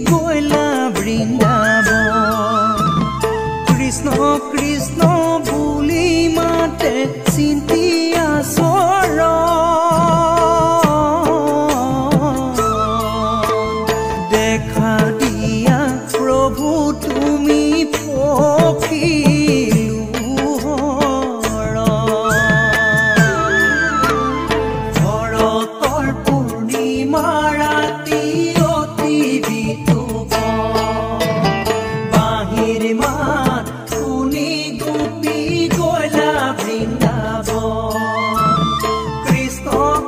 গৈলা বৃন্দাবন কৃষ্ণ কৃষ্ণ বুলি মাতে চিন্তিয়া চৰণ দেখা দিয়া প্ৰভু তুমি পখিলো ভৰতৰ পূৰ্ণিমা ৰাতি অতি বিতুক বাহিৰ মাত শুনি গোপী গৈলা বৃন্দাবন কৃষ্ণ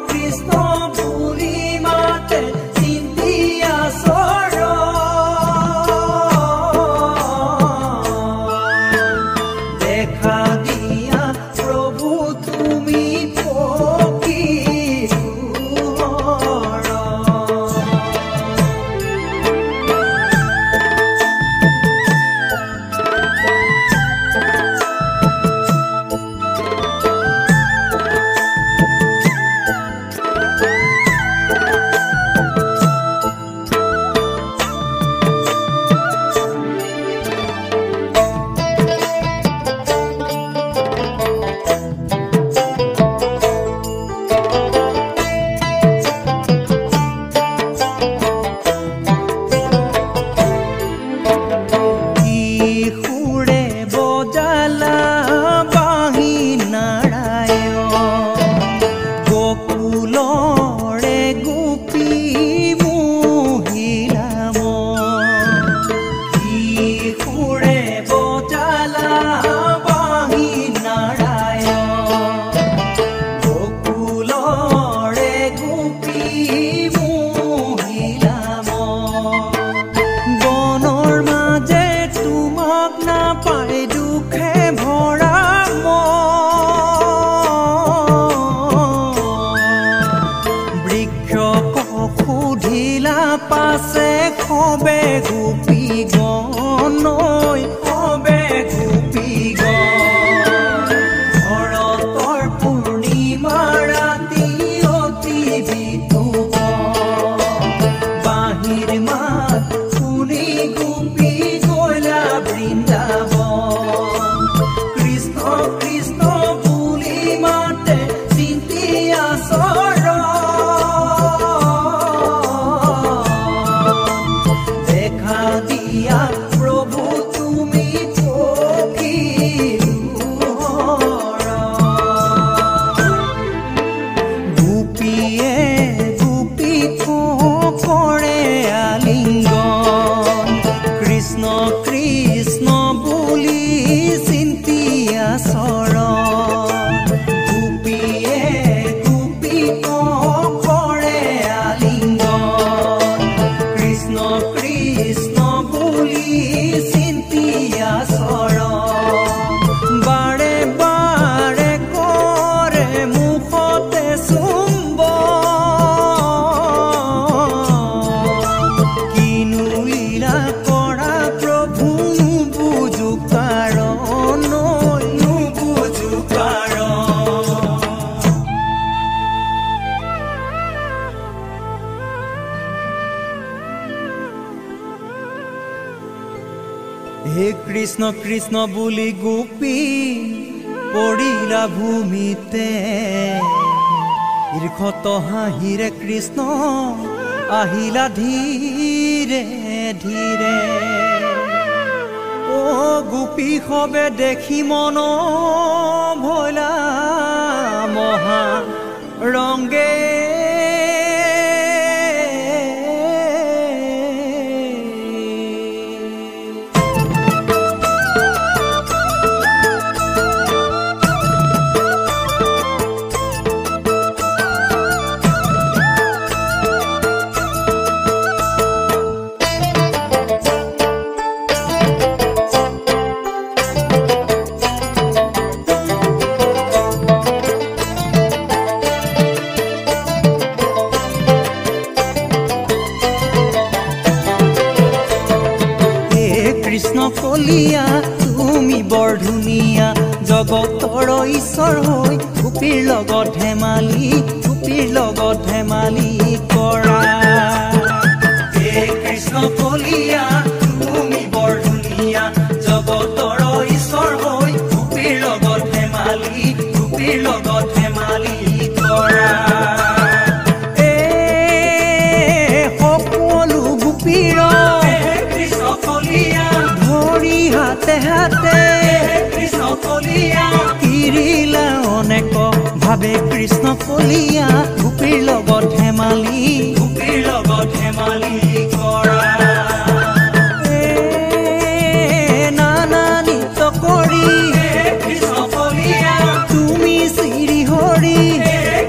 কৃষ্ণ বুলি মাতে চিন্তিয়া চৰণ দেখা দিয়া প্ৰভু তুমি পখিলো সুৰে বজালা বাঁহী নাৰায়ণ গকুলৰে গোপী মহিলা সুৰে বজালা বাঁহী নাৰায়ণ গকুলৰে গোপী মহিলা বনৰ মাজে তোমাক নাপাই দুখে ভৰা বৃক্ষ সুধিলা পাছে সবে গোপী গণৈ সবে গোপী ভৰতৰ পূৰ্ণিমা ৰাতি অতি বিতুক বাহিৰ মাত শুনি গোপী গৈলা বৃন্দাবন কৃষ্ণ কৃষ্ণ বুলি মাতে চিন্তিয়া চৰণ দেখা দিয়া প্ৰভু তুমি পখিলো গোপীয়ে গোপীক কৰে আলিংগন কৃষ্ণ কৃষ্ণ বুলি চিন্তিয়া চৰণ গোপীয়ে গোপীক কৰে আলিংগন কৃষ্ণ কৃষ্ণ বুলি চিন্তিয়া চৰণ বাৰে বাৰে কৰে মুখতে চুম্বন কিনো লীলা কৰা প্ৰভু নুবুজো কাৰণ নুবুজো কাৰণ হে কৃষ্ণ কৃষ্ণ বুলি গোপী পৰিলা ভূমিতে ঈৰ্ষত হাঁহিৰে কৃষ্ণ আহিলা ধীৰে ধীৰে ও গোপী সবে দেখি মন ভৈলা মহা ৰংগে কলিয়া তুমি বৰ ধুনীয়া জগতৰ ঈশ্বৰ হৈ গোপীৰ লগত ধেমালি কৰা হে কৃষ্ণ কলিয়া বাবে কৃষ্ণ কলিয়া গোপীৰ লগত ধেমালি কৰা নানা নৃত্য কৰি কৃষ্ণ কলিয়া তুমি শ্ৰী হৰি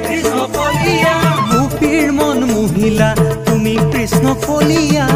কৃষ্ণ কলিয়া গোপীৰ মন মোহিলা তুমি কৃষ্ণ কলিয়া